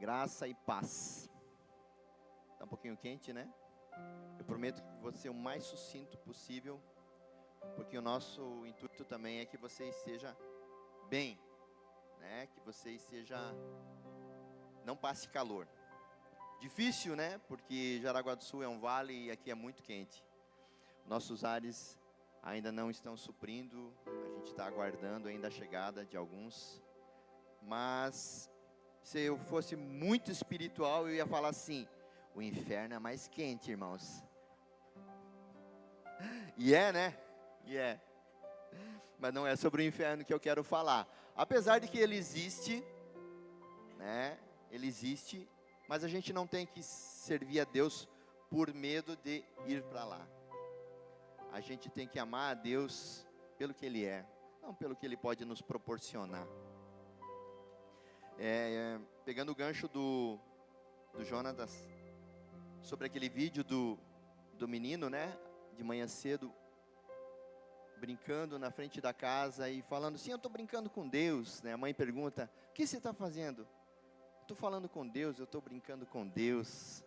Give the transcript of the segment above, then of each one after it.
Graça e paz. Está um pouquinho quente, né? Eu prometo que vou ser o mais sucinto possível, porque o nosso intuito também é que você esteja bem, né? Que você não passe calor. Difícil, né? Porque Jaraguá do Sul é um vale e aqui é muito quente. Nossos ares ainda não estão suprindo, a gente está aguardando ainda a chegada de alguns. Mas se eu fosse muito espiritual, eu ia falar assim: o inferno é mais quente, irmãos. E é, né? E é. Mas não é sobre o inferno que eu quero falar. Apesar de que ele existe, né? Ele existe, mas a gente não tem que servir a Deus por medo de ir para lá. A gente tem que amar a Deus pelo que Ele é, não pelo que Ele pode nos proporcionar. Pegando o gancho do Jonatas, sobre aquele vídeo do menino, né? De manhã cedo, brincando na frente da casa e falando: sim, eu estou brincando com Deus, né? A mãe pergunta: o que você está fazendo? Estou falando com Deus, eu estou brincando com Deus.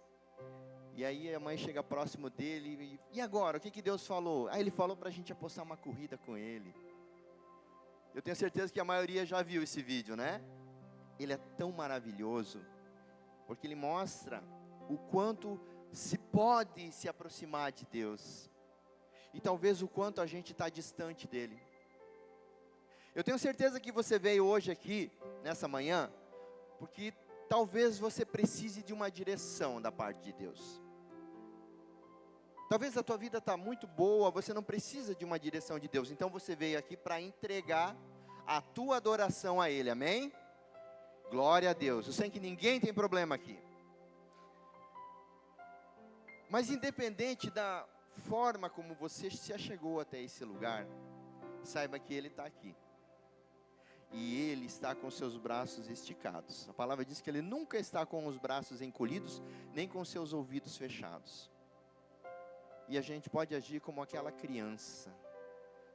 E aí a mãe chega próximo dele e agora, o que Deus falou? Ele falou para a gente apostar uma corrida com ele. Eu tenho certeza que a maioria já viu esse vídeo, né? Ele é tão maravilhoso, porque ele mostra o quanto se pode se aproximar de Deus, e talvez o quanto a gente está distante dele. Eu tenho certeza que você veio hoje aqui, nessa manhã, porque talvez você precise de uma direção da parte de Deus. Talvez a tua vida está muito boa, você não precisa de uma direção de Deus. Então você veio aqui para entregar a tua adoração a Ele, amém? Glória a Deus. Eu sei que ninguém tem problema aqui. Mas independente da forma como você se achegou até esse lugar, saiba que Ele está aqui. E Ele está com seus braços esticados. A palavra diz que Ele nunca está com os braços encolhidos, nem com seus ouvidos fechados. E a gente pode agir como aquela criança,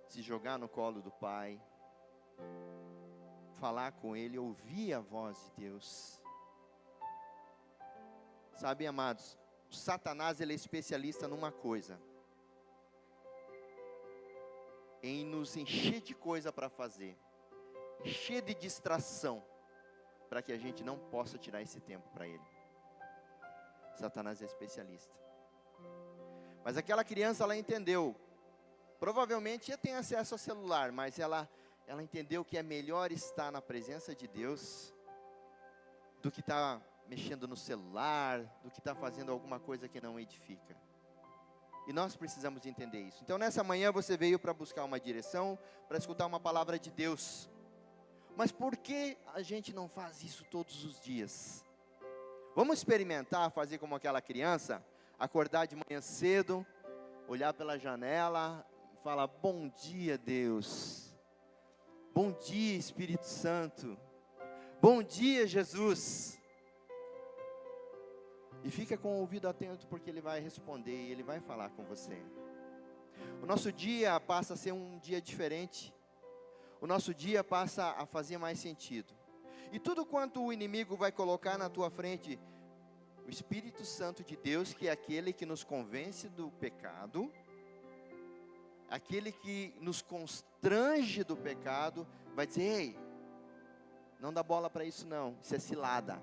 se jogar no colo do Pai, falar com Ele, ouvir a voz de Deus. Sabe, amados, o Satanás, ele é especialista numa coisa: em nos encher de coisa para fazer, encher de distração, para que a gente não possa tirar esse tempo para Ele. Satanás é especialista. Mas aquela criança, ela entendeu, provavelmente já tem acesso ao celular, mas ela entendeu que é melhor estar na presença de Deus, do que estar mexendo no celular, do que estar fazendo alguma coisa que não edifica. E nós precisamos entender isso. Então nessa manhã você veio para buscar uma direção, para escutar uma palavra de Deus. Mas por que a gente não faz isso todos os dias? Vamos experimentar fazer como aquela criança, acordar de manhã cedo, olhar pela janela e falar: bom dia, Deus. Bom dia, Espírito Santo. Bom dia, Jesus. E fica com o ouvido atento, porque Ele vai responder e Ele vai falar com você. O nosso dia passa a ser um dia diferente. O nosso dia passa a fazer mais sentido. E tudo quanto o inimigo vai colocar na tua frente, o Espírito Santo de Deus, que é aquele que nos convence do pecado, aquele que nos constrange do pecado, vai dizer: ei, não dá bola para isso não, isso é cilada.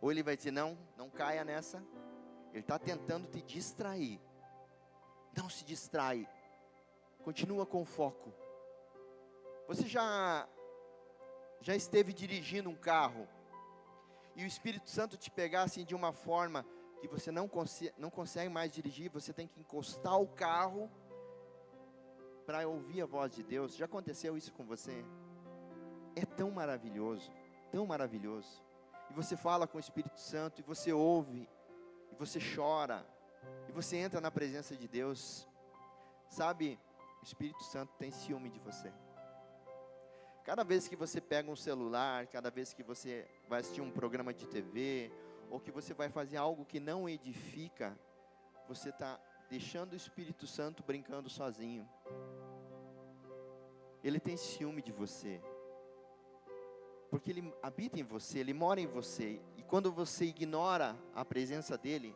Ou ele vai dizer: não caia nessa. Ele está tentando te distrair. Não se distrai, continua com foco. Você já esteve dirigindo um carro e o Espírito Santo te pegar assim de uma forma que você não consegue mais dirigir, você tem que encostar o carro para ouvir a voz de Deus? Já aconteceu isso com você? É tão maravilhoso, tão maravilhoso. E você fala com o Espírito Santo, e você ouve, e você chora, e você entra na presença de Deus. Sabe, o Espírito Santo tem ciúme de você. Cada vez que você pega um celular, cada vez que você vai assistir um programa de TV, ou que você vai fazer algo que não edifica, você está deixando o Espírito Santo brincando sozinho. Ele tem ciúme de você, porque Ele habita em você, Ele mora em você. E quando você ignora a presença dele,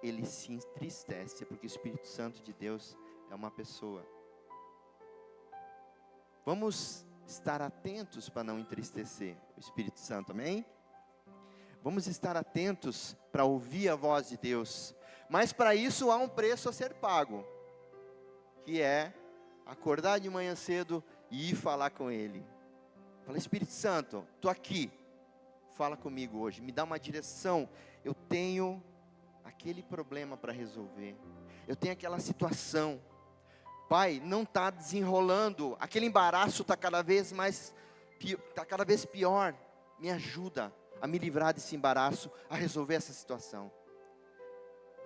ele se entristece, porque o Espírito Santo de Deus é uma pessoa. Vamos estar atentos para não entristecer o Espírito Santo, amém? Vamos estar atentos para ouvir a voz de Deus. Mas para isso há um preço a ser pago, que é acordar de manhã cedo e ir falar com Ele. Fala, Espírito Santo, estou aqui, fala comigo hoje, me dá uma direção. Eu tenho aquele problema para resolver, eu tenho aquela situação. Pai, não está desenrolando, aquele embaraço está cada vez pior. Me ajuda a me livrar desse embaraço, a resolver essa situação.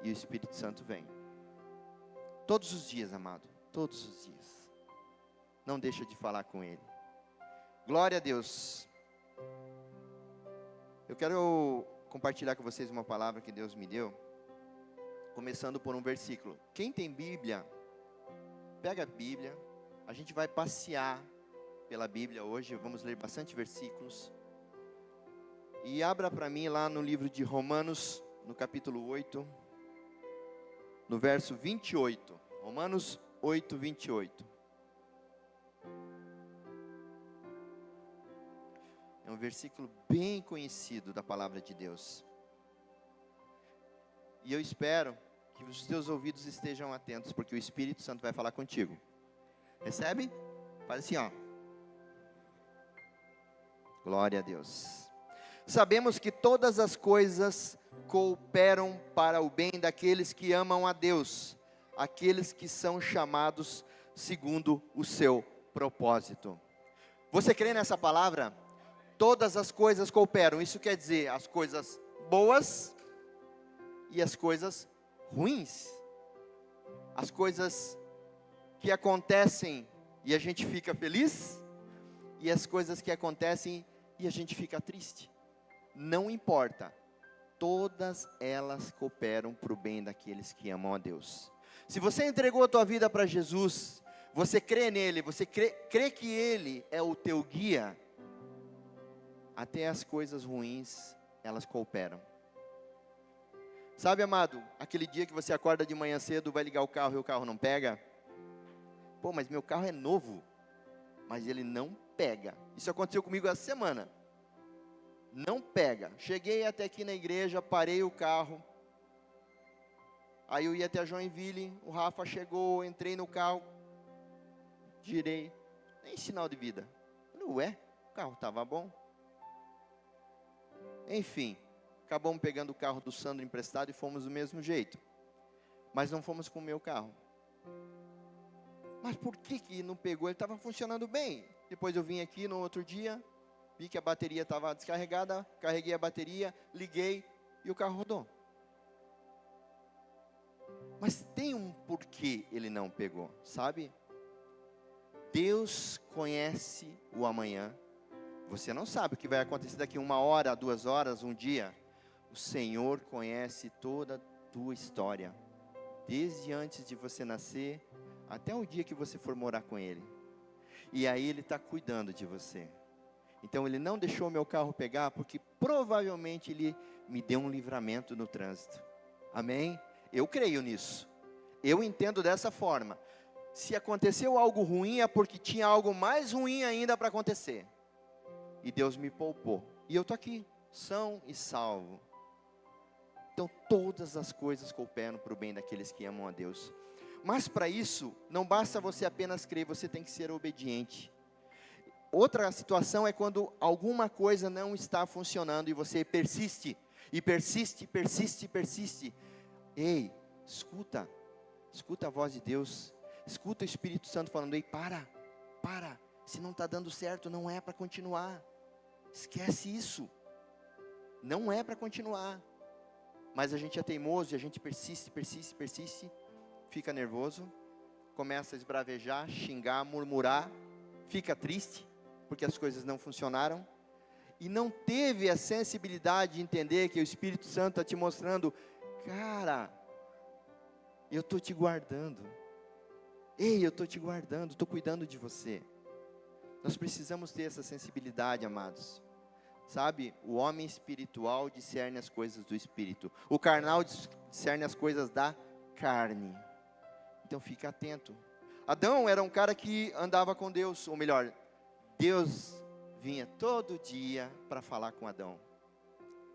E o Espírito Santo vem. Todos os dias, amado, todos os dias. Não deixa de falar com Ele. Glória a Deus. Eu quero compartilhar com vocês uma palavra que Deus me deu, começando por um versículo. Quem tem Bíblia, pega a Bíblia. A gente vai passear pela Bíblia hoje, vamos ler bastante versículos. E abra para mim lá no livro de Romanos, no capítulo 8, no verso 28. Romanos 8, 28. É um versículo bem conhecido da palavra de Deus. E eu espero que os teus ouvidos estejam atentos, porque o Espírito Santo vai falar contigo. Recebe? Faz assim, ó. Glória a Deus. Sabemos que todas as coisas cooperam para o bem daqueles que amam a Deus, aqueles que são chamados segundo o seu propósito. Você crê nessa palavra? Todas as coisas cooperam. Isso quer dizer as coisas boas e as coisas ruins. As coisas que acontecem e a gente fica feliz, e as coisas que acontecem e a gente fica triste. Não importa, todas elas cooperam para o bem daqueles que amam a Deus. Se você entregou a tua vida para Jesus, você crê nele, você crê que ele é o teu guia, até as coisas ruins, elas cooperam. Sabe, amado, aquele dia que você acorda de manhã cedo, vai ligar o carro e o carro não pega? Pô, mas meu carro é novo, mas ele não pega. Isso aconteceu comigo essa semana. Não pega. Cheguei até aqui na igreja, parei o carro. Aí eu ia até Joinville, o Rafa chegou, entrei no carro, girei, nem sinal de vida. Falei, ué, o carro estava bom. Enfim, acabamos pegando o carro do Sandro emprestado e fomos do mesmo jeito. Mas não fomos com o meu carro. Mas por que não pegou? Ele estava funcionando bem. Depois eu vim aqui no outro dia, vi que a bateria estava descarregada, carreguei a bateria, liguei e o carro rodou. Mas tem um porquê ele não pegou, sabe? Deus conhece o amanhã. Você não sabe o que vai acontecer daqui 1 hora, 2 horas, um dia. O Senhor conhece toda a tua história, desde antes de você nascer, até o dia que você for morar com Ele. E aí Ele está cuidando de você. Então Ele não deixou meu carro pegar, porque provavelmente Ele me deu um livramento no trânsito. Amém? Eu creio nisso. Eu entendo dessa forma. Se aconteceu algo ruim, é porque tinha algo mais ruim ainda para acontecer. E Deus me poupou. E eu estou aqui, são e salvo. Então todas as coisas cooperam para o bem daqueles que amam a Deus. Mas para isso, não basta você apenas crer, você tem que ser obediente. Outra situação é quando alguma coisa não está funcionando e você persiste, e persiste, persiste, persiste. Ei, escuta a voz de Deus, escuta o Espírito Santo falando, ei, para, se não está dando certo, não é para continuar, esquece isso, não é para continuar. Mas a gente é teimoso e a gente persiste, fica nervoso, começa a esbravejar, xingar, murmurar, fica triste, porque as coisas não funcionaram, e não teve a sensibilidade de entender que o Espírito Santo está te mostrando, cara, eu estou te guardando, ei, eu estou te guardando, estou cuidando de você. Nós precisamos ter essa sensibilidade, amados. Sabe, o homem espiritual discerne as coisas do espírito. O carnal discerne as coisas da carne. Então fica atento. Adão era um cara que andava com Deus, ou melhor, Deus vinha todo dia para falar com Adão.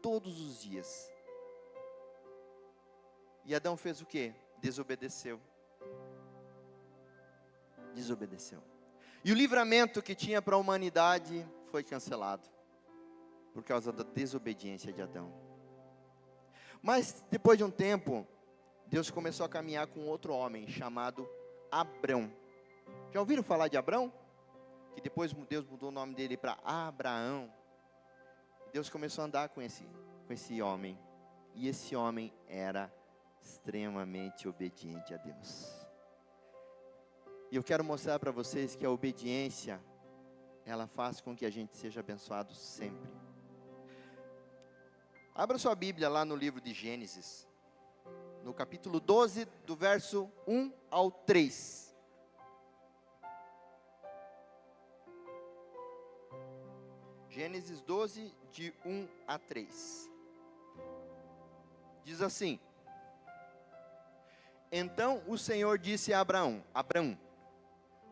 Todos os dias. E Adão fez o quê? Desobedeceu. Desobedeceu. E o livramento que tinha para a humanidade foi cancelado. Por causa da desobediência de Adão. Mas depois de um tempo, Deus começou a caminhar com outro homem chamado Abrão. Já ouviram falar de Abrão? Que depois Deus mudou o nome dele para Abraão. Deus começou a andar com esse homem. E esse homem era extremamente obediente a Deus. E eu quero mostrar para vocês que a obediência, ela faz com que a gente seja abençoado sempre. Abra sua Bíblia lá no livro de Gênesis, no capítulo 12, do verso 1 ao 3. Gênesis 12, de 1 a 3. Diz assim: Então o Senhor disse a Abraão: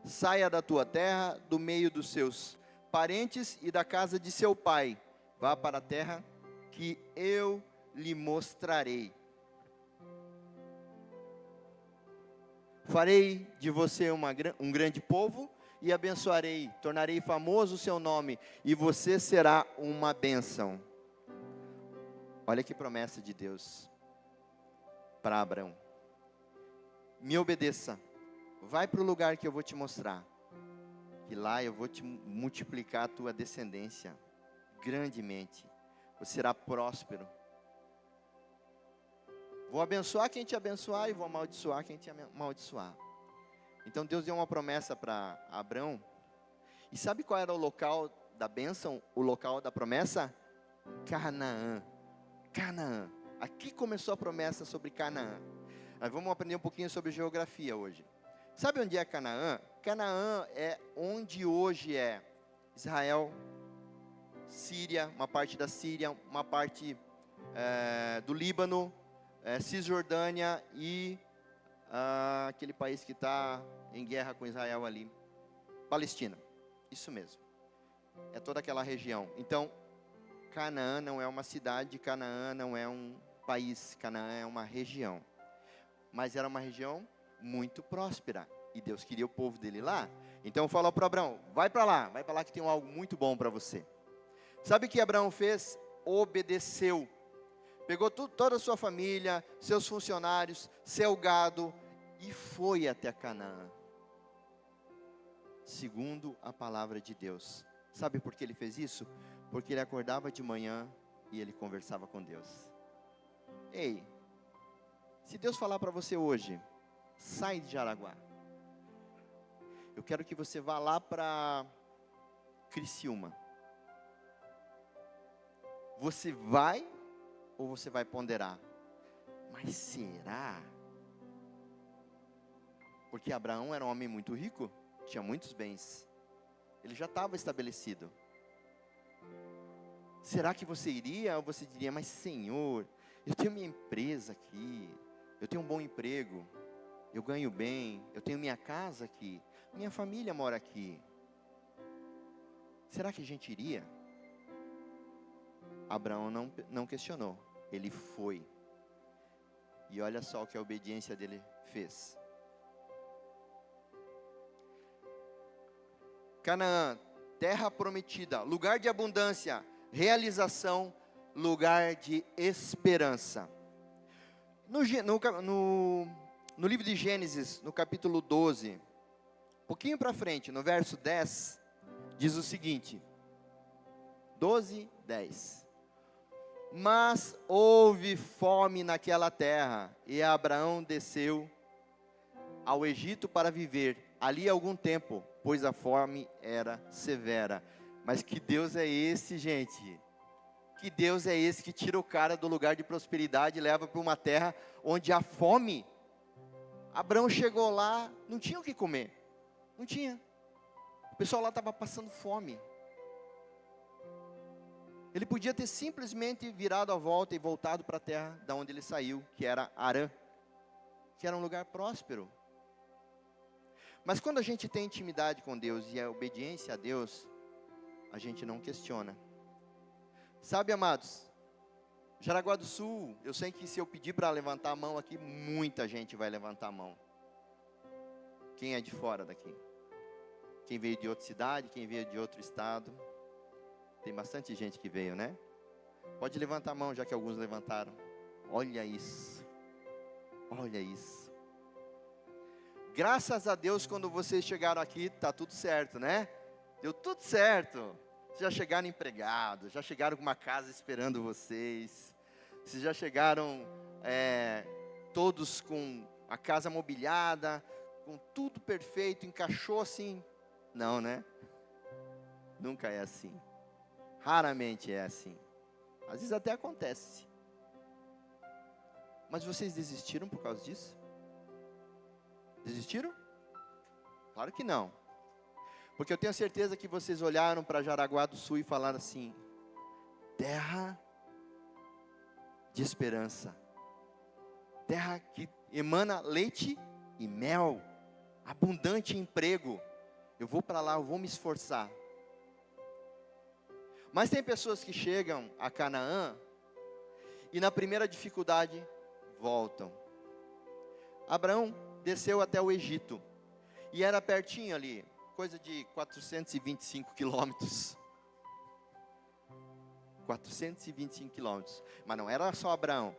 saia da tua terra, do meio dos seus parentes e da casa de seu pai. Vá para a terra que eu lhe mostrarei. Farei de você um grande povo e abençoarei, tornarei famoso o seu nome e você será uma bênção. Olha que promessa de Deus para Abraão. Me obedeça, vai para o lugar que eu vou te mostrar, que lá eu vou te multiplicar a tua descendência grandemente. Você será próspero. Vou abençoar quem te abençoar e vou amaldiçoar quem te amaldiçoar. Então Deus deu uma promessa para Abrão. E sabe qual era o local da bênção? O local da promessa? Canaã. Canaã. Aqui começou a promessa sobre Canaã. Nós vamos aprender um pouquinho sobre geografia hoje. Sabe onde é Canaã? Canaã é onde hoje é Israel, Síria, uma parte da Síria, uma parte do Líbano, Cisjordânia e aquele país que está em guerra com Israel ali, Palestina. Isso mesmo. É toda aquela região. Então, Canaã não é uma cidade, Canaã não é um país, Canaã é uma região. Mas era uma região muito próspera. E Deus queria o povo dele lá. Então falou para Abraão: vai para lá que tem algo muito bom para você. Sabe o que Abraão fez? Obedeceu. Pegou toda a sua família, seus funcionários, seu gado e foi até Canaã. Segundo a palavra de Deus. Sabe por que ele fez isso? Porque ele acordava de manhã e ele conversava com Deus. Ei, se Deus falar para você hoje, sai de Jaraguá. Eu quero que você vá lá para Criciúma. Você vai ou você vai ponderar? Mas será? Porque Abraão era um homem muito rico, tinha muitos bens. Ele já estava estabelecido. Será que você iria ou você diria: mas Senhor, eu tenho minha empresa aqui, eu tenho um bom emprego, eu ganho bem, eu tenho minha casa aqui, minha família mora aqui. Será que a gente iria? Abraão não questionou, ele foi. E olha só o que a obediência dele fez. Canaã, terra prometida, lugar de abundância, realização, lugar de esperança. No livro de Gênesis, no capítulo 12, um pouquinho para frente, no verso 10, diz o seguinte: 12, 10. Mas houve fome naquela terra, e Abraão desceu ao Egito para viver ali algum tempo, pois a fome era severa. Mas que Deus é esse, gente? Que Deus é esse que tira o cara do lugar de prosperidade e leva para uma terra onde há fome? Abraão chegou lá, não tinha o que comer. Não tinha. O pessoal lá estava passando fome. Ele podia ter simplesmente virado a volta e voltado para a terra da onde ele saiu, que era Harã, que era um lugar próspero. Mas quando a gente tem intimidade com Deus e a obediência a Deus, a gente não questiona. Sabe, amados, Jaraguá do Sul, eu sei que se eu pedir para levantar a mão aqui, muita gente vai levantar a mão. Quem é de fora daqui? Quem veio de outra cidade, quem veio de outro estado? Tem bastante gente que veio, né? Pode levantar a mão, já que alguns levantaram. Olha isso. Olha isso. Graças a Deus, quando vocês chegaram aqui, está tudo certo, né? Deu tudo certo. Vocês já chegaram empregados, já chegaram com uma casa esperando vocês. Vocês já chegaram todos com a casa mobiliada, com tudo perfeito, encaixou assim. Não, né? Nunca é assim. Raramente é assim. Às vezes até acontece. Mas vocês desistiram por causa disso? Desistiram? Claro que não. Porque eu tenho certeza que vocês olharam para Jaraguá do Sul e falaram assim: terra de esperança, terra que emana leite e mel, abundante emprego. Eu vou para lá, eu vou me esforçar. Mas tem pessoas que chegam a Canaã e na primeira dificuldade voltam. Abraão desceu até o Egito e era pertinho ali, coisa de 425 quilômetros. 425 quilômetros. Mas não era só Abraão,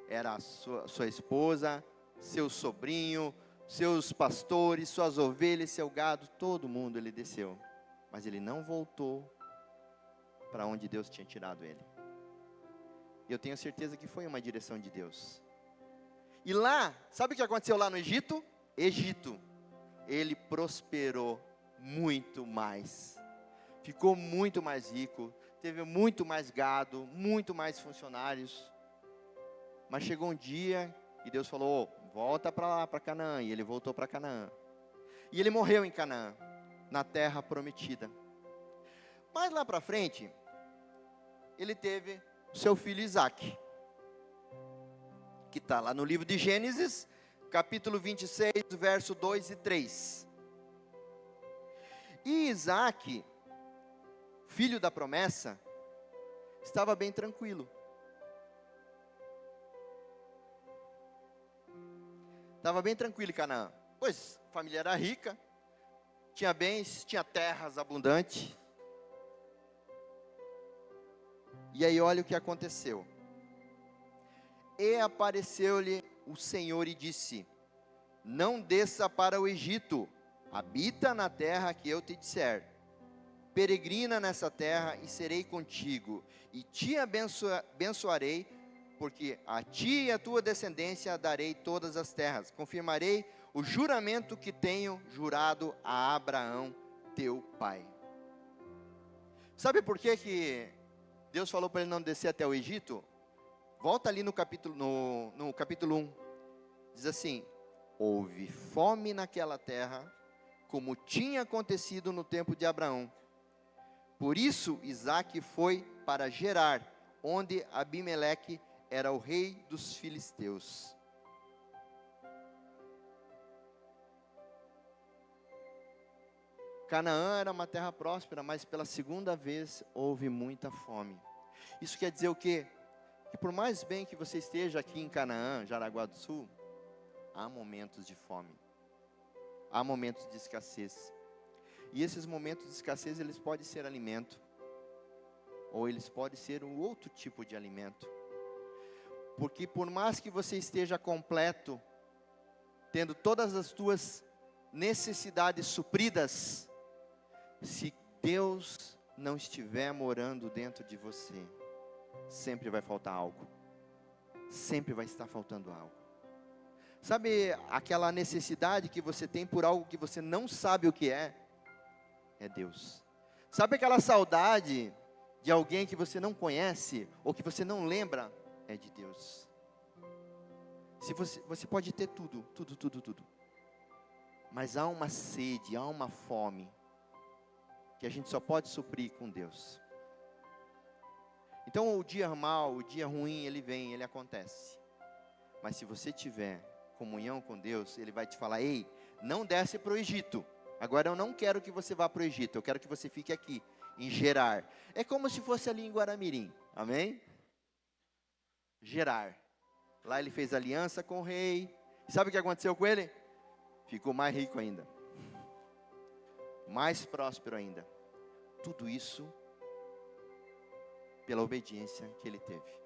era a sua esposa, seu sobrinho, seus pastores, suas ovelhas, seu gado, todo mundo ele desceu. Mas ele não voltou para onde Deus tinha tirado ele. E eu tenho certeza que foi uma direção de Deus. E lá, sabe o que aconteceu lá no Egito? Ele prosperou muito mais. Ficou muito mais rico, teve muito mais gado, muito mais funcionários. Mas chegou um dia e Deus falou: volta para lá, para Canaã. E ele voltou para Canaã. E ele morreu em Canaã, na terra prometida. Mais lá para frente, ele teve o seu filho Isaque, que está lá no livro de Gênesis, capítulo 26, verso 2 e 3. E Isaque, filho da promessa, estava bem tranquilo. Estava bem tranquilo em Canaã, pois a família era rica, tinha bens, tinha terras abundantes. E aí olha o que aconteceu. E apareceu-lhe o Senhor e disse: não desça para o Egito, habita na terra que eu te disser. Peregrina nessa terra e serei contigo, e te abençoarei, porque a ti e a tua descendência darei todas as terras. Confirmarei o juramento que tenho jurado a Abraão, teu pai. Sabe por que Deus falou para ele não descer até o Egito? Volta ali no capítulo 1. Diz assim: houve fome naquela terra, como tinha acontecido no tempo de Abraão. Por isso Isaque foi para Gerar, onde Abimeleque era o rei dos filisteus. Canaã era uma terra próspera, mas pela segunda vez houve muita fome. Isso quer dizer o quê? Que por mais bem que você esteja aqui em Canaã, Jaraguá do Sul, há momentos de fome, há momentos de escassez. E esses momentos de escassez, eles podem ser alimento, ou eles podem ser um outro tipo de alimento. Porque por mais que você esteja completo, tendo todas as tuas necessidades supridas, se Deus não estiver morando dentro de você, sempre vai faltar algo. Sempre vai estar faltando algo. Sabe aquela necessidade que você tem por algo que você não sabe o que é? É Deus. Sabe aquela saudade de alguém que você não conhece, ou que você não lembra? É de Deus. Se você pode ter tudo. Mas há uma sede, há uma fome, que a gente só pode suprir com Deus. Então o dia mal, o dia ruim, ele vem, ele acontece. Mas se você tiver comunhão com Deus, Ele vai te falar: ei, não desce para o Egito. Agora eu não quero que você vá para o Egito, eu quero que você fique aqui, em Gerar. É como se fosse ali em Guaramirim, amém? Gerar. Lá ele fez aliança com o rei. E sabe o que aconteceu com ele? Ficou mais rico ainda. Mais próspero ainda. Tudo isso pela obediência que ele teve.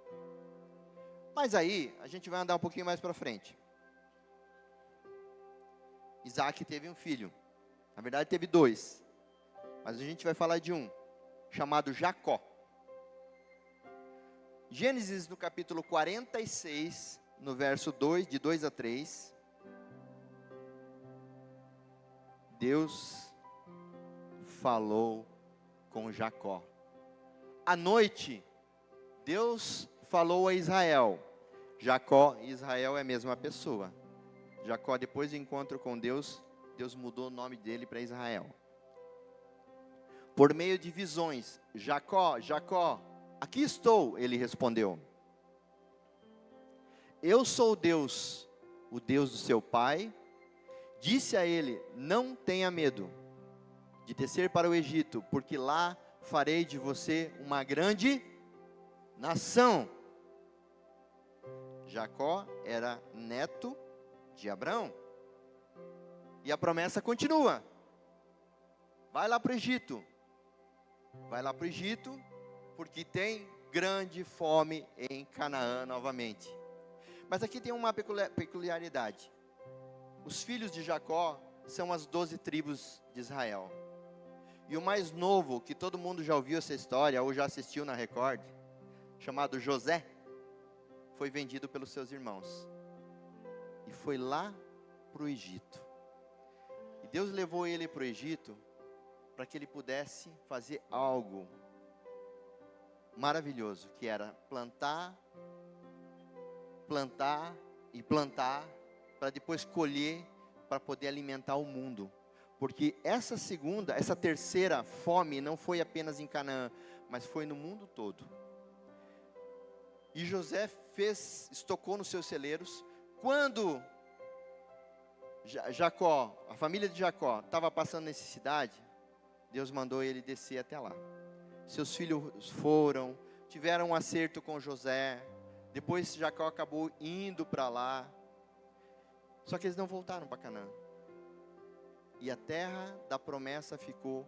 Mas aí, a gente vai andar um pouquinho mais para frente. Isaac teve um filho. Na verdade, teve dois. Mas a gente vai falar de um, chamado Jacó. Gênesis, no capítulo 46, no verso 2, de 2 a 3. Deus falou com Jacó. À noite, Deus falou a Israel. Jacó e Israel é a mesma pessoa. Jacó, depois do encontro com Deus, Deus mudou o nome dele para Israel. Por meio de visões: Jacó, Jacó, aqui estou, ele respondeu. Eu sou Deus, o Deus do seu pai. Disse a ele: não tenha medo de descer para o Egito, porque lá farei de você uma grande nação. Jacó era neto de Abraão. E a promessa continua. Vai lá para o Egito. Vai lá para o Egito, porque tem grande fome em Canaã novamente. Mas aqui tem uma peculiaridade. Os filhos de Jacó são as 12 tribos de Israel. E o mais novo, que todo mundo já ouviu essa história, ou já assistiu na Record, chamado José, foi vendido pelos seus irmãos. E foi lá para o Egito. E Deus levou ele para o Egito, para que ele pudesse fazer algo maravilhoso, que era plantar, plantar e plantar, para depois colher, para poder alimentar o mundo. Porque essa terceira fome não foi apenas em Canaã, mas foi no mundo todo. E José estocou nos seus celeiros. Quando Jacó, a família de Jacó, estava passando necessidade, Deus mandou ele descer até lá. Seus filhos foram, tiveram um acerto com José. Depois Jacó acabou indo para lá. Só que eles não voltaram para Canaã. E a terra da promessa ficou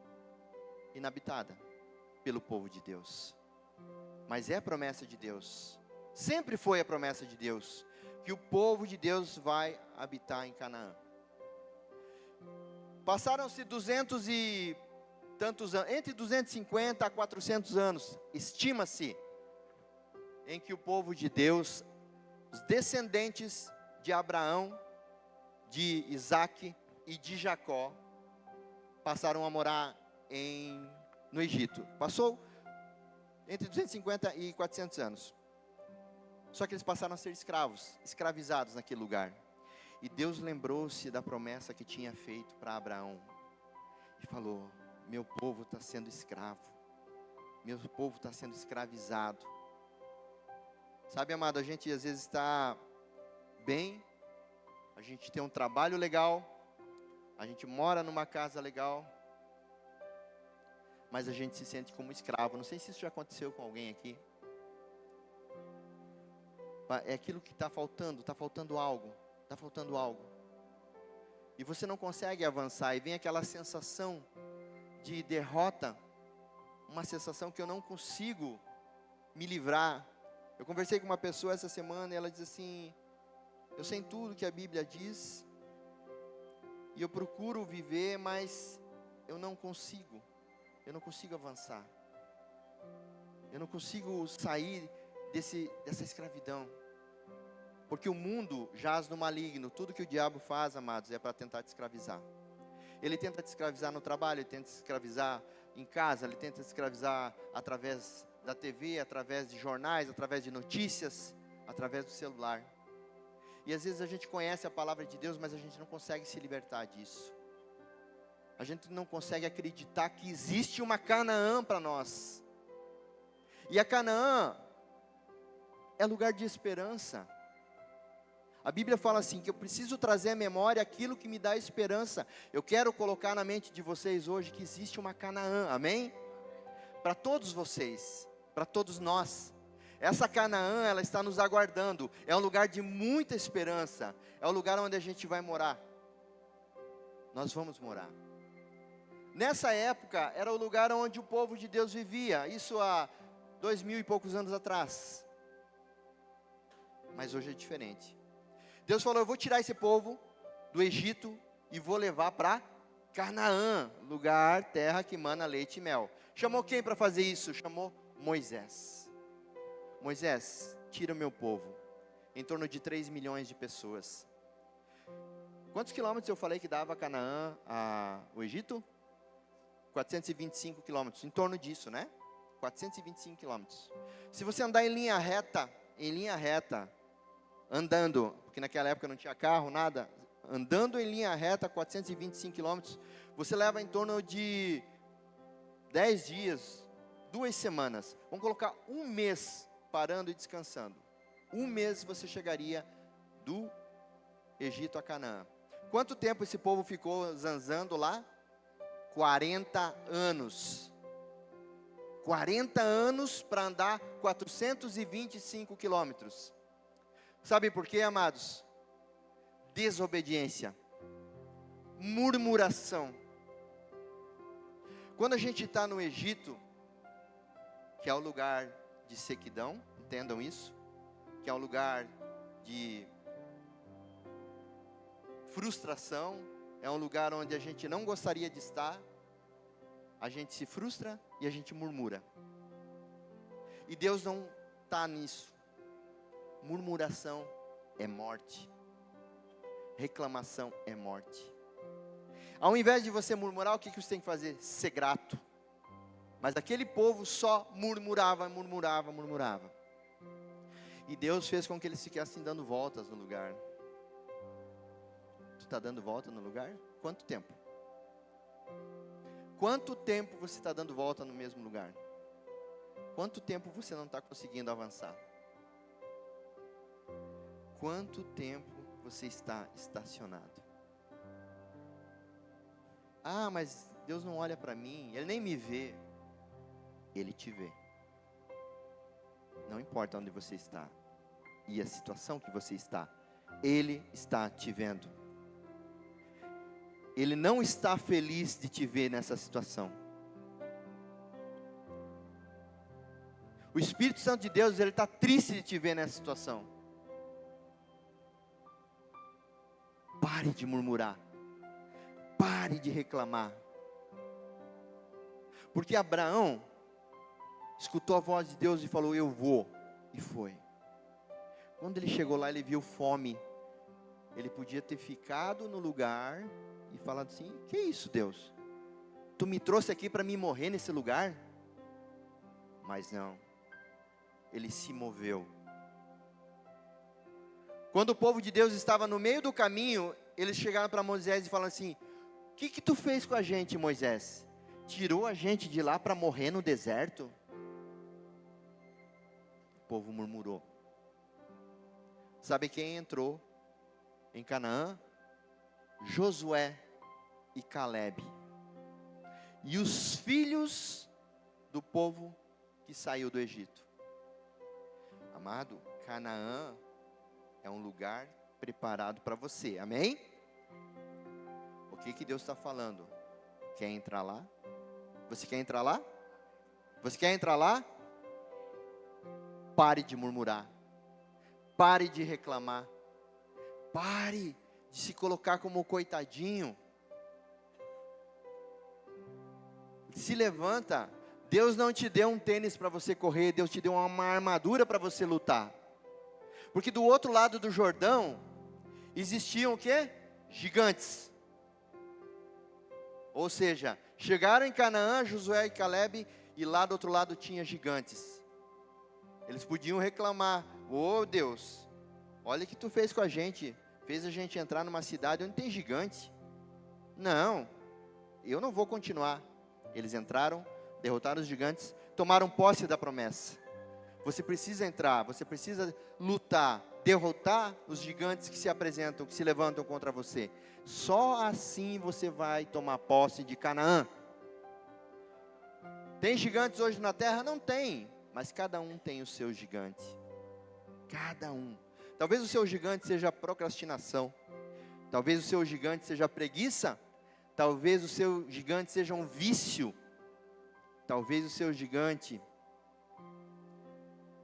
inabitada pelo povo de Deus. Mas é a promessa de Deus. Sempre foi a promessa de Deus, que o povo de Deus vai habitar em Canaã. Passaram-se 200 e tantos anos, entre 250 a 400 anos, estima-se, em que o povo de Deus, os descendentes de Abraão, de Isaac e de Jacó, passaram a morar no Egito. Passou entre 250 e 400 anos. Só que eles passaram a ser escravizados naquele lugar. E Deus lembrou-se da promessa que tinha feito para Abraão. E falou: meu povo está sendo escravo. Meu povo está sendo escravizado. Sabe, amado, a gente às vezes está bem. A gente tem um trabalho legal. A gente mora numa casa legal. Mas a gente se sente como escravo. Não sei se isso já aconteceu com alguém aqui. É aquilo que está faltando algo. Está faltando algo. E você não consegue avançar. E vem aquela sensação de derrota. Uma sensação que eu não consigo me livrar. Eu conversei com uma pessoa essa semana e ela diz assim: eu sei tudo que a Bíblia diz. E eu procuro viver, mas eu não consigo. Eu não consigo avançar. Eu não consigo sair dessa escravidão. Porque o mundo jaz no maligno. Tudo que o diabo faz, amados, é para tentar te escravizar. Ele tenta te escravizar no trabalho, ele tenta te escravizar em casa, ele tenta te escravizar através da TV, através de jornais, através de notícias, através do celular. E às vezes a gente conhece a palavra de Deus, mas a gente não consegue se libertar disso. A gente não consegue acreditar que existe uma Canaã para nós. E a Canaã é lugar de esperança. A Bíblia fala assim, que eu preciso trazer à memória aquilo que me dá esperança. Eu quero colocar na mente de vocês hoje que existe uma Canaã, amém? Para todos vocês, para todos nós. Essa Canaã, ela está nos aguardando. É um lugar de muita esperança. É o lugar onde a gente vai morar. Nós vamos morar. Nessa época, era o lugar onde o povo de Deus vivia. Isso há 2000 e poucos anos atrás. Mas hoje é diferente. Deus falou, eu vou tirar esse povo do Egito e vou levar para Canaã, lugar, terra que mana leite e mel. Chamou quem para fazer isso? Chamou Moisés. Moisés, tira o meu povo. Em torno de 3 milhões de pessoas. Quantos quilômetros eu falei que dava Canaã ao Egito? 425 quilômetros, em torno disso, né? 425 quilômetros. Se você andar em linha reta, andando, porque naquela época não tinha carro, nada, andando em linha reta, 425 quilômetros, você leva em torno de 10 dias, 2 semanas. Vamos colocar um mês parando e descansando. Um mês você chegaria do Egito a Canaã. Quanto tempo esse povo ficou zanzando lá? 40 anos. 40 anos para andar 425 quilômetros. Sabe por quê, amados? Desobediência, murmuração. Quando a gente está no Egito, que é o lugar de sequidão, entendam isso, que é um lugar de frustração, é um lugar onde a gente não gostaria de estar, a gente se frustra e a gente murmura. E Deus não está nisso. Murmuração é morte. Reclamação é morte. Ao invés de você murmurar, o que você tem que fazer? Ser grato. Mas aquele povo só murmurava. E Deus fez com que eles ficassem dando voltas no lugar. Tu está dando volta no lugar? Quanto tempo? Quanto tempo você está dando volta no mesmo lugar? Quanto tempo você não está conseguindo avançar? Quanto tempo você está estacionado? Ah, mas Deus não olha para mim, Ele nem me vê. Ele te vê. Não importa onde você está e a situação que você está, Ele está te vendo. Ele não está feliz de te ver nessa situação. O Espírito Santo de Deus, Ele está triste de te ver nessa situação. Pare de murmurar. Pare de reclamar. Porque Abraão escutou a voz de Deus e falou, eu vou. E foi. Quando ele chegou lá, ele viu fome. Ele podia ter ficado no lugar e falado assim, que isso, Deus? Tu me trouxe aqui para mim morrer nesse lugar? Mas não. Ele se moveu. Quando o povo de Deus estava no meio do caminho, eles chegaram para Moisés e falaram assim, o que tu fez com a gente, Moisés? Tirou a gente de lá para morrer no deserto? O povo murmurou. Sabe quem entrou em Canaã? Josué e Calebe. E os filhos do povo que saiu do Egito. Amado, Canaã é um lugar preparado para você, amém? O que Deus está falando? Quer entrar lá? Você quer entrar lá? Você quer entrar lá? Pare de murmurar. Pare de reclamar. Pare de se colocar como coitadinho. Se levanta. Deus não te deu um tênis para você correr, Deus te deu uma armadura para você lutar. Porque do outro lado do Jordão, existiam o quê? Gigantes. Ou seja, chegaram em Canaã, Josué e Calebe, e lá do outro lado tinha gigantes. Eles podiam reclamar, ô Deus, olha o que tu fez com a gente, fez a gente entrar numa cidade onde tem gigante. Não, eu não vou continuar. Eles entraram, derrotaram os gigantes, tomaram posse da promessa. Você precisa entrar, você precisa lutar, derrotar os gigantes que se apresentam, que se levantam contra você. Só assim você vai tomar posse de Canaã. Tem gigantes hoje na terra? Não tem, mas cada um tem o seu gigante. Cada um. Talvez o seu gigante seja procrastinação. Talvez o seu gigante seja preguiça. Talvez o seu gigante seja um vício. Talvez o seu gigante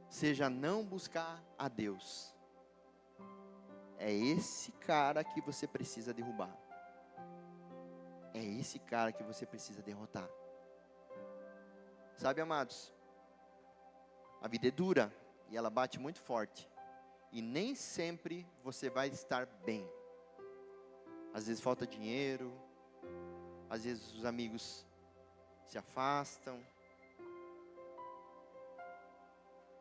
seja não buscar a Deus. É esse cara que você precisa derrubar. É esse cara que você precisa derrotar. Sabe, amados, a vida é dura e ela bate muito forte. E nem sempre você vai estar bem. Às vezes falta dinheiro, às vezes os amigos se afastam.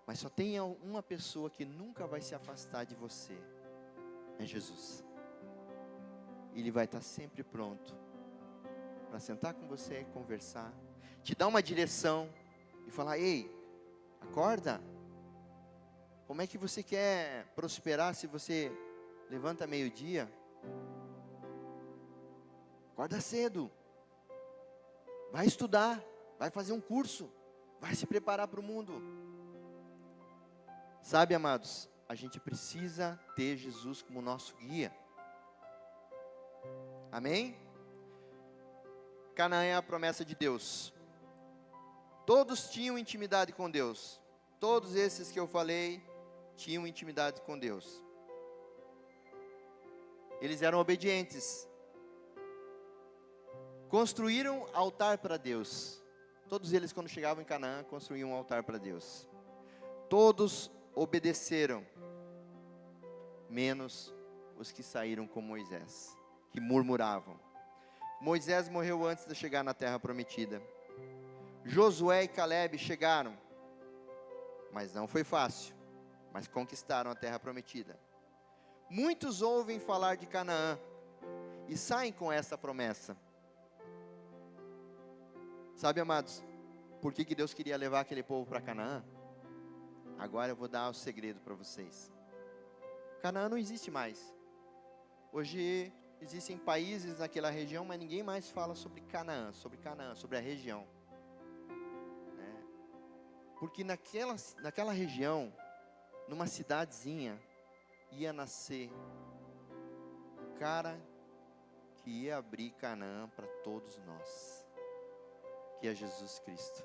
Mas só tem uma pessoa que nunca vai se afastar de você. É Jesus. Ele vai estar sempre pronto para sentar com você, conversar, te dar uma direção e falar: ei, acorda. Como é que você quer prosperar se você levanta meio-dia? Acorda cedo. Vai estudar, vai fazer um curso, vai se preparar para o mundo. Sabe, amados, a gente precisa ter Jesus como nosso guia. Amém? Canaã é a promessa de Deus. Todos tinham intimidade com Deus. Todos esses que eu falei tinham intimidade com Deus. Eles eram obedientes. Construíram altar para Deus. Todos eles, quando chegavam em Canaã, construíam um altar para Deus. Todos obedeceram, menos os que saíram com Moisés, que murmuravam. Moisés morreu antes de chegar na terra prometida. Josué e Calebe chegaram, mas não foi fácil, mas conquistaram a terra prometida. Muitos ouvem falar de Canaã e saem com essa promessa. Sabe, amados, por que Deus queria levar aquele povo para Canaã? Agora eu vou dar o segredo para vocês. Canaã não existe mais. Hoje existem países naquela região, mas ninguém mais fala sobre Canaã, sobre a região. Porque naquela região, numa cidadezinha, ia nascer o cara que ia abrir Canaã para todos nós, que é Jesus Cristo.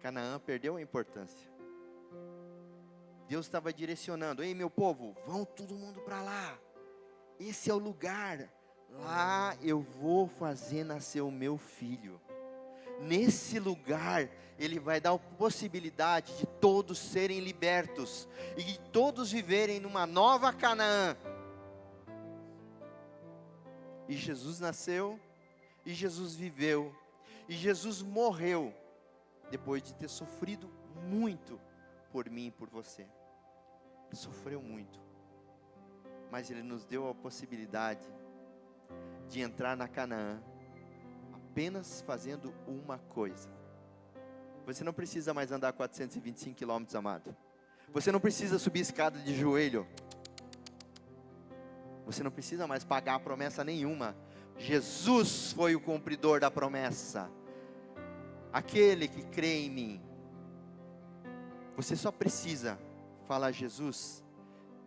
Canaã perdeu a importância. Deus estava direcionando: ei, meu povo, vão todo mundo para lá. Esse é o lugar. Lá eu vou fazer nascer o meu filho. Nesse lugar, Ele vai dar a possibilidade de todos serem libertos e de todos viverem numa nova Canaã. E Jesus nasceu, e Jesus viveu, e Jesus morreu, depois de ter sofrido muito por mim e por você. Sofreu muito, mas Ele nos deu a possibilidade de entrar na Canaã, apenas fazendo uma coisa. Você não precisa mais andar 425 quilômetros, amado. Você não precisa subir escada de joelho. Você não precisa mais pagar promessa nenhuma. Jesus foi o cumpridor da promessa. Aquele que crê em mim. Você só precisa falar: Jesus,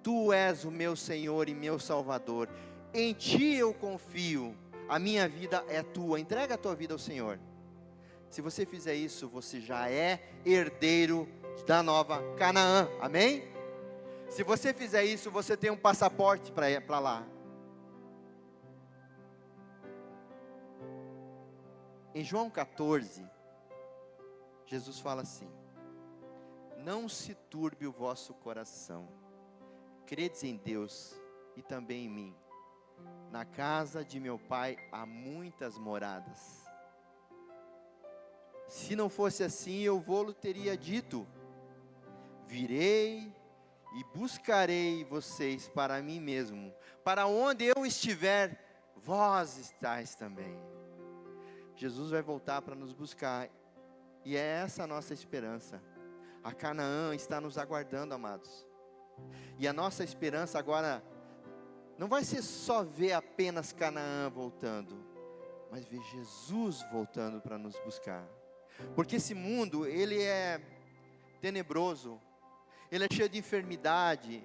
Tu és o meu Senhor e meu Salvador. Em Ti eu confio. A minha vida é Tua. Entrega a tua vida ao Senhor. Se você fizer isso, você já é herdeiro da nova Canaã. Amém? Se você fizer isso, você tem um passaporte para lá. Em João 14, Jesus fala assim: não se turbe o vosso coração. Credes em Deus e também em mim. Na casa de meu Pai há muitas moradas. Se não fosse assim, eu vou-lo teria dito: virei e buscarei vocês para mim mesmo. Para onde eu estiver, vós estáis também. Jesus vai voltar para nos buscar. E é essa a nossa esperança. A Canaã está nos aguardando, amados. E a nossa esperança agora não vai ser só ver apenas Canaã voltando, mas ver Jesus voltando para nos buscar. Porque esse mundo, ele é tenebroso, ele é cheio de enfermidade,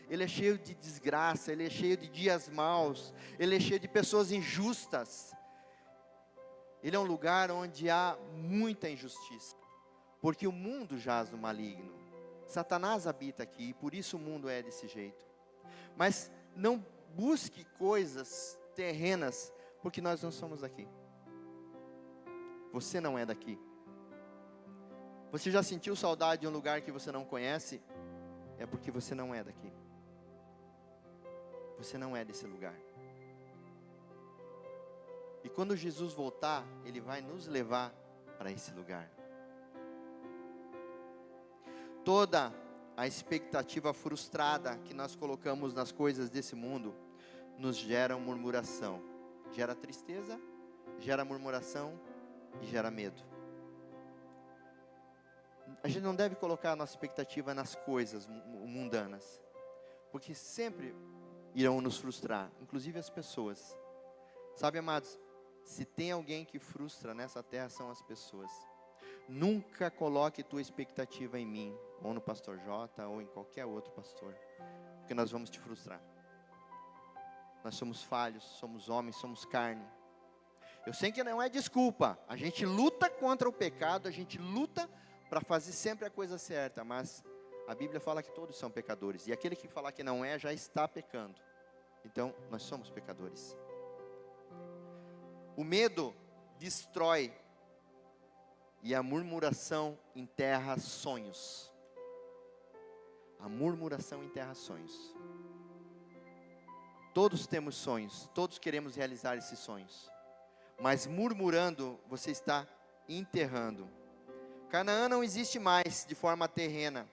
ele é cheio de desgraça, ele é cheio de dias maus, ele é cheio de pessoas injustas. Ele é um lugar onde há muita injustiça, porque o mundo jaz no maligno. Satanás habita aqui, e por isso o mundo é desse jeito. Mas não busque coisas terrenas, porque nós não somos daqui. Você não é daqui. Você já sentiu saudade de um lugar que você não conhece? É porque você não é daqui. Você não é desse lugar. E quando Jesus voltar, Ele vai nos levar para esse lugar. Toda a expectativa frustrada que nós colocamos nas coisas desse mundo nos gera murmuração. Gera tristeza, gera murmuração e gera medo. A gente não deve colocar a nossa expectativa nas coisas mundanas, porque sempre irão nos frustrar, inclusive as pessoas. Sabe, amados, se tem alguém que frustra nessa terra, são as pessoas. Nunca coloque tua expectativa em mim, ou no pastor Jota, ou em qualquer outro pastor, porque nós vamos te frustrar. Nós somos falhos, somos homens, somos carne. Eu sei que não é desculpa, a gente luta contra o pecado, a gente luta para fazer sempre a coisa certa, mas a Bíblia fala que todos são pecadores, e aquele que falar que não é, já está pecando. Então, nós somos pecadores. O medo destrói, e a murmuração enterra sonhos. A murmuração enterra sonhos. Todos temos sonhos, todos queremos realizar esses sonhos, mas murmurando, você está enterrando. Canaã não existe mais de forma terrena,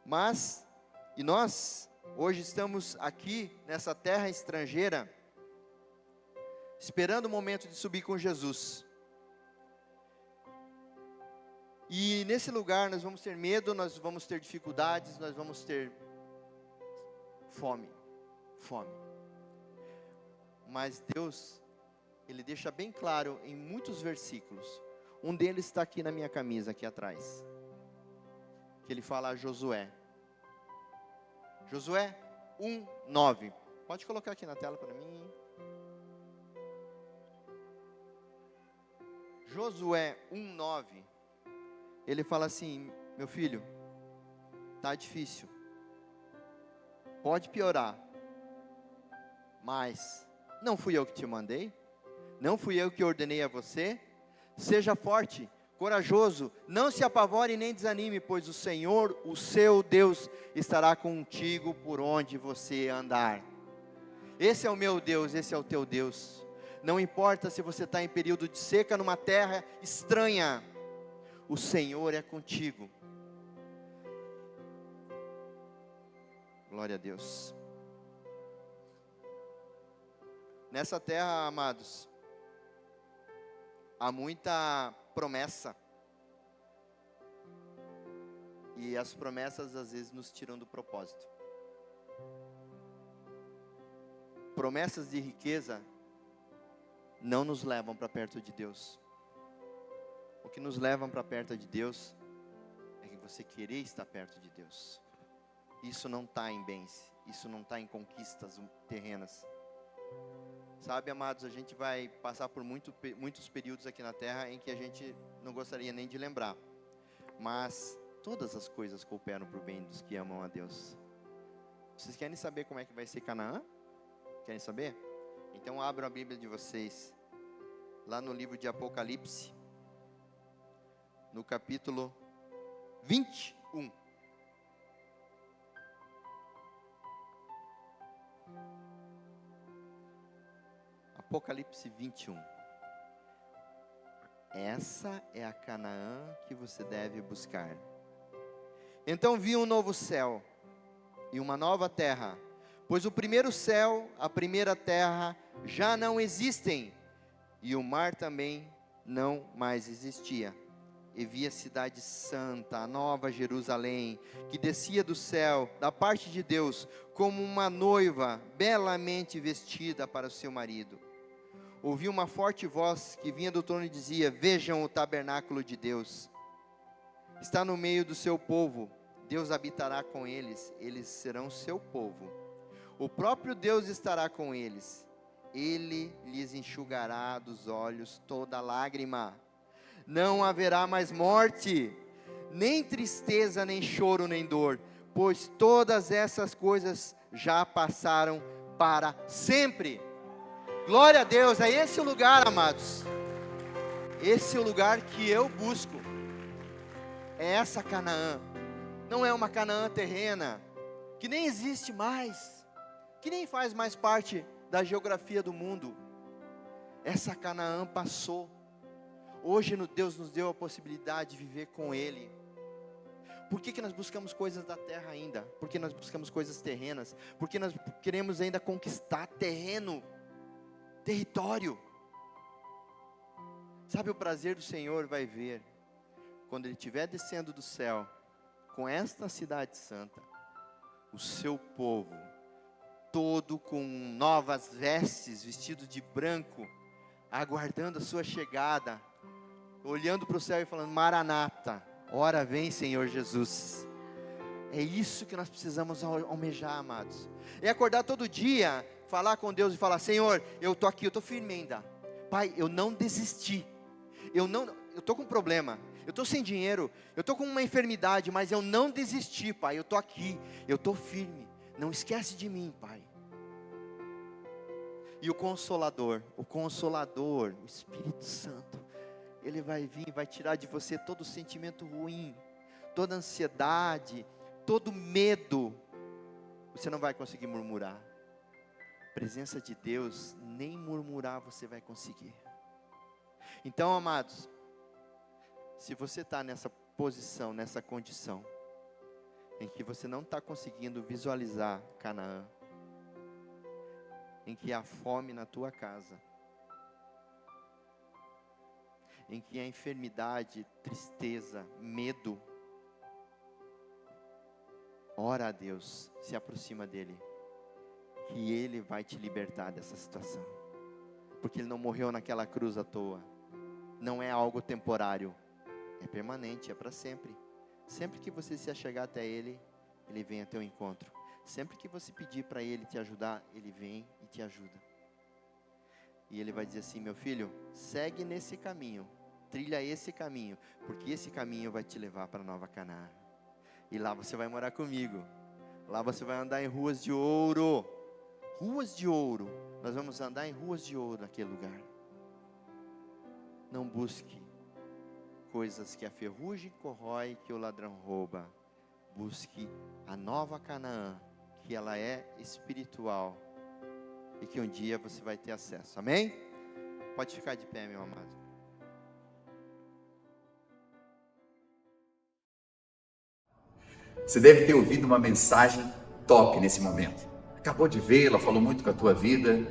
mas, e nós hoje estamos aqui nessa terra estrangeira, esperando o momento de subir com Jesus. E nesse lugar nós vamos ter medo, nós vamos ter dificuldades, nós vamos ter fome. Mas Deus, Ele deixa bem claro em muitos versículos. Um deles está aqui na minha camisa, aqui atrás. Que Ele fala a Josué. Josué 1:9. Pode colocar aqui na tela para mim. Josué 1:9. Ele fala assim: meu filho, tá difícil, pode piorar, mas não fui eu que te mandei, não fui eu que ordenei a você. Seja forte, corajoso, não se apavore nem desanime, pois o Senhor, o seu Deus, estará contigo por onde você andar. Esse é o meu Deus, esse é o teu Deus. Não importa se você está em período de seca numa terra estranha, o Senhor é contigo. Glória a Deus. Nessa terra, amados, há muita promessa. E as promessas às vezes nos tiram do propósito. Promessas de riqueza não nos levam para perto de Deus. O que nos leva para perto de Deus é que você querer estar perto de Deus. Isso não está em bens, isso não está em conquistas terrenas. Sabe, amados, a gente vai passar por muitos períodos aqui na terra em que a gente não gostaria nem de lembrar. Mas todas as coisas cooperam para o bem dos que amam a Deus. Vocês querem saber como é que vai ser Canaã? Querem saber? Então abram a Bíblia de vocês, lá no livro de Apocalipse, no capítulo 21. Apocalipse 21. Essa é a Canaã que você deve buscar. Então vi um novo céu e uma nova terra, pois o primeiro céu, a primeira terra já não existem, e o mar também não mais existia. E via a cidade santa, a nova Jerusalém, que descia do céu, da parte de Deus, como uma noiva belamente vestida para o seu marido. Ouvi uma forte voz que vinha do trono e dizia: vejam o tabernáculo de Deus. Está no meio do seu povo. Deus habitará com eles. Eles serão seu povo. O próprio Deus estará com eles. Ele lhes enxugará dos olhos toda lágrima. Não haverá mais morte, nem tristeza, nem choro, nem dor, pois todas essas coisas já passaram para sempre. Glória a Deus. É esse o lugar, amados. Esse é o lugar que eu busco. É essa Canaã. Não é uma Canaã terrena, que nem existe mais, que nem faz mais parte da geografia do mundo. Essa Canaã passou. Hoje Deus nos deu a possibilidade de viver com Ele. Por que nós buscamos coisas da terra ainda? Por que nós buscamos coisas terrenas? Porque nós queremos ainda conquistar terreno, território. Sabe, o prazer do Senhor vai ver quando Ele estiver descendo do céu com esta cidade santa, o seu povo todo com novas vestes, vestido de branco, aguardando a sua chegada, olhando para o céu e falando: Maranata, ora vem, Senhor Jesus. É isso que nós precisamos almejar, amados. É acordar todo dia, falar com Deus e falar: Senhor, eu estou aqui, eu estou firme ainda. Pai, eu não desisti. Eu estou com problema, eu estou sem dinheiro, eu estou com uma enfermidade, mas eu não desisti, Pai. Eu estou aqui, eu estou firme. Não esquece de mim, Pai. E o Consolador, o Espírito Santo, Ele vai vir e vai tirar de você todo o sentimento ruim, toda a ansiedade, todo o medo. Você não vai conseguir murmurar. A presença de Deus, nem murmurar você vai conseguir. Então, amados, se você está nessa posição, nessa condição, em que você não está conseguindo visualizar Canaã, em que há fome na tua casa, em que há enfermidade, tristeza, medo, ora a Deus, se aproxima dEle, que Ele vai te libertar dessa situação, porque Ele não morreu naquela cruz à toa, não é algo temporário, é permanente, é para sempre. Sempre que você se achegar até Ele, Ele vem a teu encontro. Sempre que você pedir para Ele te ajudar, Ele vem e te ajuda. E Ele vai dizer assim: meu filho, segue nesse caminho, trilha esse caminho, porque esse caminho vai te levar para Nova Canaã. E lá você vai morar comigo. Lá você vai andar em ruas de ouro. Ruas de ouro. Nós vamos andar em ruas de ouro naquele lugar. Não busque coisas que a ferrugem corrói, que o ladrão rouba. Busque a nova Canaã, que ela é espiritual e que um dia você vai ter acesso. Amém? Pode ficar de pé, meu amado. Você deve ter ouvido uma mensagem top nesse momento. Acabou de vê-la, falou muito com a tua vida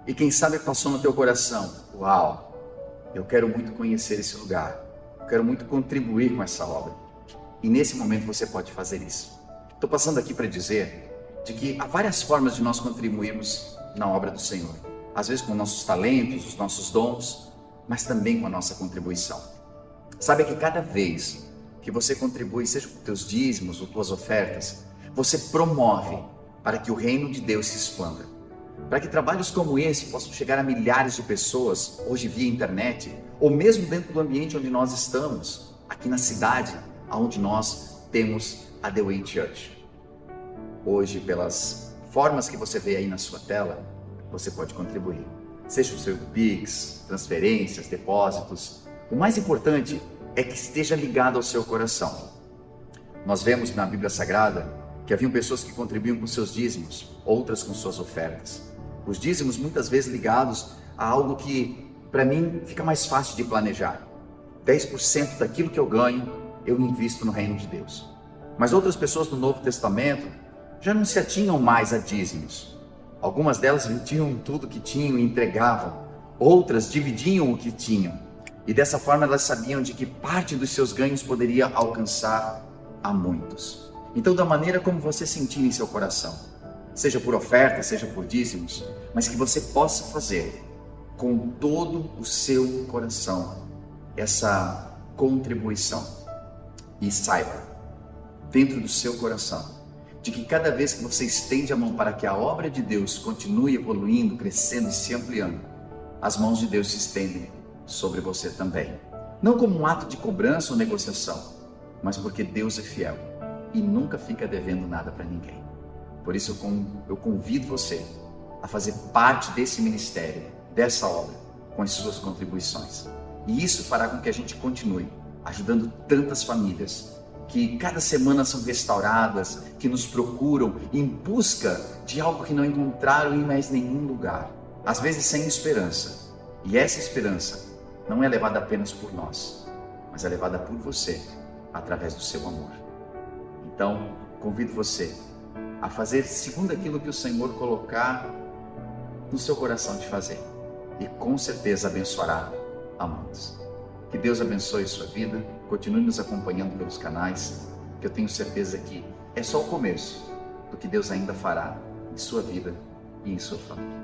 e quem sabe passou no teu coração: uau, eu quero muito conhecer esse lugar, eu quero muito contribuir com essa obra. E nesse momento você pode fazer isso. Estou passando aqui para dizer de que há várias formas de nós contribuirmos na obra do Senhor. Às vezes com nossos talentos, os nossos dons, mas também com a nossa contribuição. Sabe que cada vez que você contribui, seja com teus dízimos ou tuas ofertas, você promove para que o reino de Deus se expanda. Para que trabalhos como esse possam chegar a milhares de pessoas, hoje via internet, ou mesmo dentro do ambiente onde nós estamos, aqui na cidade, onde nós temos a The Way Church. Hoje, pelas formas que você vê aí na sua tela, você pode contribuir. Seja o seu Pix, transferências, depósitos. O mais importante é que esteja ligado ao seu coração. Nós vemos na Bíblia Sagrada que haviam pessoas que contribuíam com seus dízimos, outras com suas ofertas. Os dízimos muitas vezes ligados a algo que, para mim, fica mais fácil de planejar. 10% daquilo que eu ganho, eu invisto no reino de Deus. Mas outras pessoas do Novo Testamento já não se atinham mais a dízimos. Algumas delas vendiam tudo que tinham e entregavam. Outras dividiam o que tinham. E dessa forma elas sabiam de que parte dos seus ganhos poderia alcançar a muitos. Então, da maneira como você sentir em seu coração, seja por oferta, seja por dízimos, mas que você possa fazer com todo o seu coração essa contribuição. E saiba, dentro do seu coração, de que cada vez que você estende a mão para que a obra de Deus continue evoluindo, crescendo e se ampliando, as mãos de Deus se estendem sobre você também. Não como um ato de cobrança ou negociação, mas porque Deus é fiel e nunca fica devendo nada para ninguém. Por isso eu convido você a fazer parte desse ministério, dessa obra, com as suas contribuições. E isso fará com que a gente continue ajudando tantas famílias que cada semana são restauradas, que nos procuram em busca de algo que não encontraram em mais nenhum lugar. Às vezes sem esperança. E essa esperança não é levada apenas por nós, mas é levada por você, através do seu amor. Então, convido você a fazer segundo aquilo que o Senhor colocar no seu coração de fazer. E com certeza abençoará a muitos. Que Deus abençoe sua vida, continue nos acompanhando pelos canais, que eu tenho certeza que é só o começo do que Deus ainda fará em sua vida e em sua família.